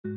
買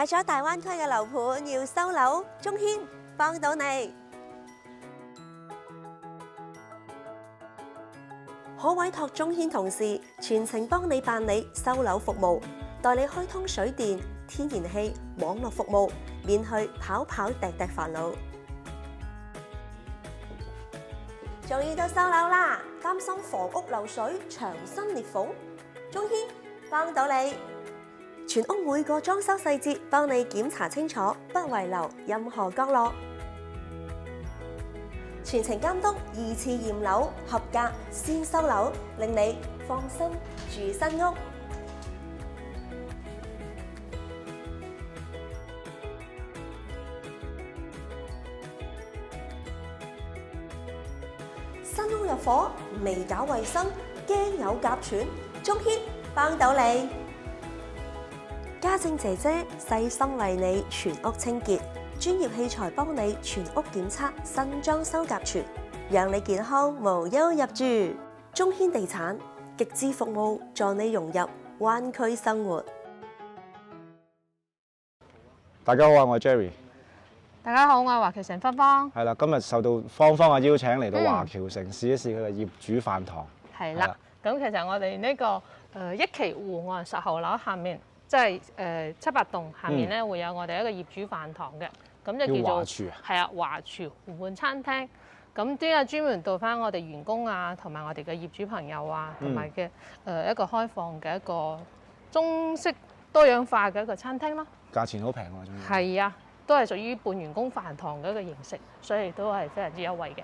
咗大灣區嘅樓盤要收樓，中軒幫到你，可委託中軒同事全程幫你辦理收樓服務，代你開通水電、天然氣、網絡服務，免去跑跑趯趯煩惱。終於都收樓啦，擔心房屋漏水、牆身裂縫，中軒幫到你。全屋每個裝修細節幫你檢查清楚，不遺留任何角落。全程監督，2次驗樓合格先收樓，令你放心住新屋。新屋入伙未搞衛生，驚有甲醛，中軒幫到你。家政姐姐細心為你全屋清潔，專業器材幫你全屋檢測新裝修甲醛，讓你健康無憂入住。中軒地產極致服務，助你融入灣區生活。大家好啊，我係 Jerry。大家好，我係華僑城芬芳。係啦，今日受到芳芳嘅邀請嚟到華僑城試一試佢嘅業主飯堂。係啦，咁其實我哋呢個一期湖岸10號樓下面。即係7-8棟下面咧會有我哋一個業主飯堂嘅，咁就叫做係啊華廚湖畔餐廳。咁都有專門到翻我哋員工啊，同埋我哋嘅業主朋友啊，同埋嘅一個開放嘅一個中式多樣化嘅一個餐廳咯。價錢好平喎，仲要係啊，都係屬於半員工飯堂嘅一個形式，所以都係非常之優惠嘅。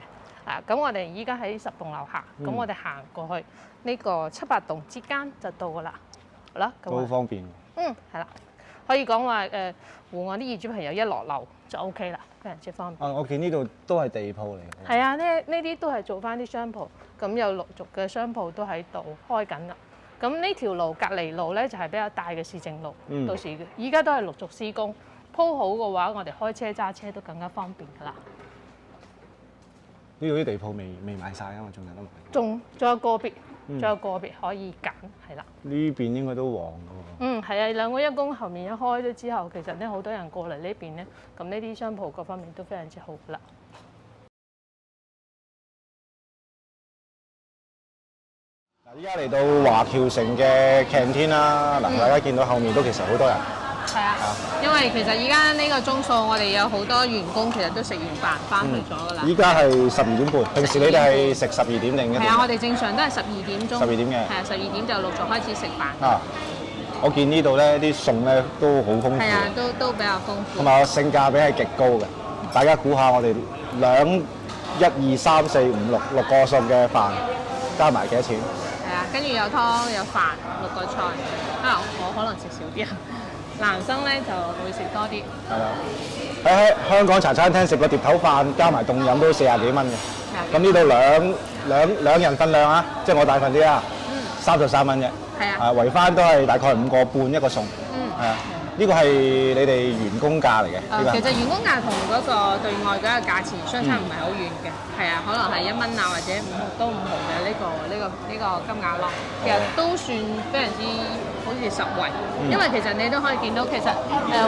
咁我哋依家喺10棟樓下，咁我哋行過去呢個7-8棟之間就到㗎啦。好啦，都好方便。係啦，可以講話湖岸啲業主朋友一落樓就 OK 啦，非常之方便。我見呢度都係地鋪嚟嘅。係啊，呢啲都係做翻啲商鋪，咁有陸續嘅商鋪都喺度開緊啦。咁呢條路隔離路咧就係比較大嘅市政路，到時依家都係陸續施工，鋪好嘅話，我哋開車揸車都更加方便㗎啦。呢度啲地鋪未賣晒啊嘛，仲有得賣。仲有個別。仲有個別可以揀，係啦。呢邊應該都旺㗎喎。係啊，2個一公後面一開咗之後，其實咧好多人過嚟呢邊咧，咁呢啲商鋪各方面都非常之好㗎啦。嗱，依家嚟到華僑城嘅 canteen啦，嗱，大家見到後面都其實好多人。係啊，因為其實依家呢個鐘數，我哋有好多員工其實都食完飯翻去咗㗎啦。依家係12點半，平時你哋係食12點定嘅？係啊，我哋正常都係12點鐘。12點嘅。係啊，12點就陸續開始食飯。啊，我見呢度咧啲餸咧都好豐富。係啊，都比較豐富。同埋個性價比係極高嘅，大家估下我哋1、2、3、4、5、6個餸嘅飯加埋幾多錢？係啊，跟住有湯有飯6個菜。我可能食少啲啊。男生咧就會食多啲。係啦，喺香港茶餐廳食個碟頭飯加埋凍飲都40幾蚊嘅。咁呢度兩人份量啊，即係我大份啲啊，33蚊嘅。係啊。圍翻都係大概5個半一個餸。係啊。呢個係你哋員工價嚟嘅。其實員工價同嗰個對外嗰個價錢相差唔係好遠嘅，係啊，可能係1蚊啊或者5毫嘅呢個金額咯。其實都算非常之好似實惠，因為其實你都可以見到其實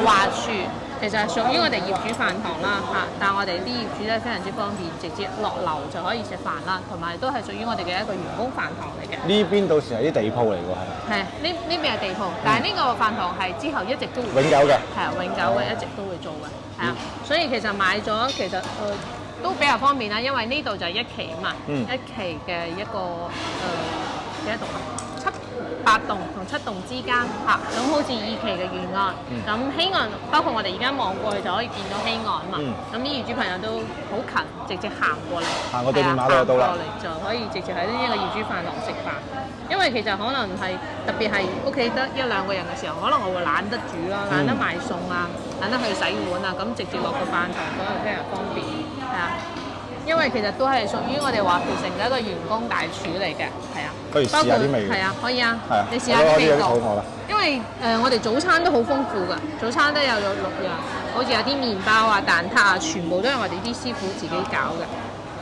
華廚其實係屬於我哋業主飯堂啦嚇，但係我哋啲業主咧非常之方便，直接落樓就可以食飯啦，同埋都係屬於我哋嘅一個員工飯堂嚟嘅。呢邊到時係啲地鋪嚟㗎係咪？係呢邊係地鋪，但係呢個飯堂係之後一直都會永久嘅，係啊，永久嘅一直都會做嘅，係啊，所以其實買咗其實都比較方便啦，因為呢度就係1期啊嘛，1期嘅一個幾多棟啊？8棟同7棟之間嚇，咁好似2期嘅沿岸，咁希岸包括我哋而家望過去就可以見到希岸啊嘛，咁啲業主朋友都好近，直接行過嚟，行過對面馬路就到啦，行過嚟就可以直接喺呢一個業主飯堂食飯。因為其實可能係特別係屋企得1-2個人嘅時候，可能我會懶得煮啦，懶得買餸啊，懶得去洗碗啊，咁直接落個飯堂嗰度非常方便，係啊。因為其實都係屬於我哋華僑城嘅一個員工大廚嚟嘅，係啊。不如試下啲味。係啊，可以啊。係啊。你試下啲味道。因為我哋早餐都好豐富㗎，早餐都有6樣，好似有啲麵包啊、蛋撻啊，全部都係我哋啲師傅自己搞嘅。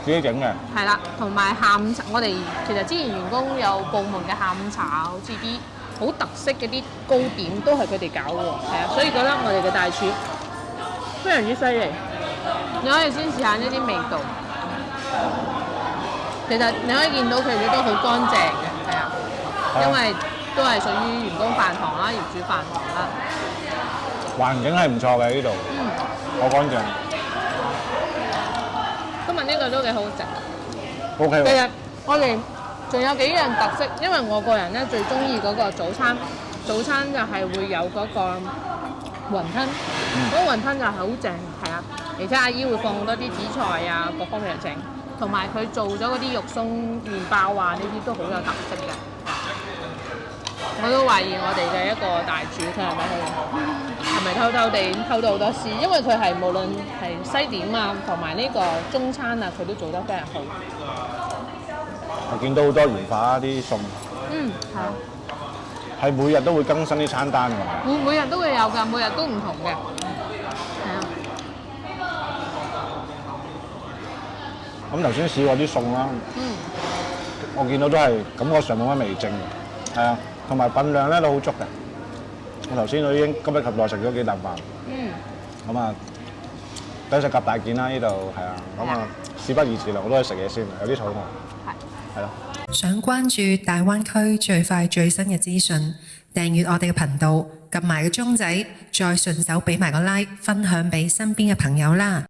自己整嘅。係啦，同埋下午茶，我哋其實之前員工有部門嘅下午茶，好似啲好特色嘅啲糕點都係佢哋搞喎，係啊，所以覺得我哋嘅大廚非常之犀利。你可以先試下呢啲味道。其實你可以見到佢哋都好乾淨嘅，係啊，因為都係屬於員工飯堂啦、業主飯堂啦。環境係唔錯嘅呢度，好乾淨。今日呢個都幾好食。OK 喎。其實我哋仲有幾樣特色，因為我個人咧最中意嗰個早餐就係會有嗰個雲吞，嗰個雲吞就係好正，係啊，而且阿姨會放多啲紫菜啊，各方面嚟整。同埋佢做咗嗰啲肉鬆麵包啊，呢啲都好有特色嘅。我都懷疑我哋嘅一個大廚，佢係咪偷偷地偷到好多師？因為佢係無論係西點啊，同埋呢個中餐啊，佢都做得非常好。我見到好多元化啲餸。係啊。係每日都會更新啲餐單㗎。每日都會有㗎，每日都唔同嘅。咁頭先試過啲餸啦，我見到都係感覺上冇乜味精嘅，係啊，同埋份量咧都好足嘅。我頭先都已經急不及待食咗幾啖飯，咁啊，等食夾大件啦呢度，係啊，咁啊事不宜遲啦，我都去食嘢先，有啲肚餓，係咯。想關注大灣區最快最新嘅資訊，訂閱我哋嘅頻道，撳埋個鐘仔，再順手俾埋個 like，分享俾身邊嘅朋友啦。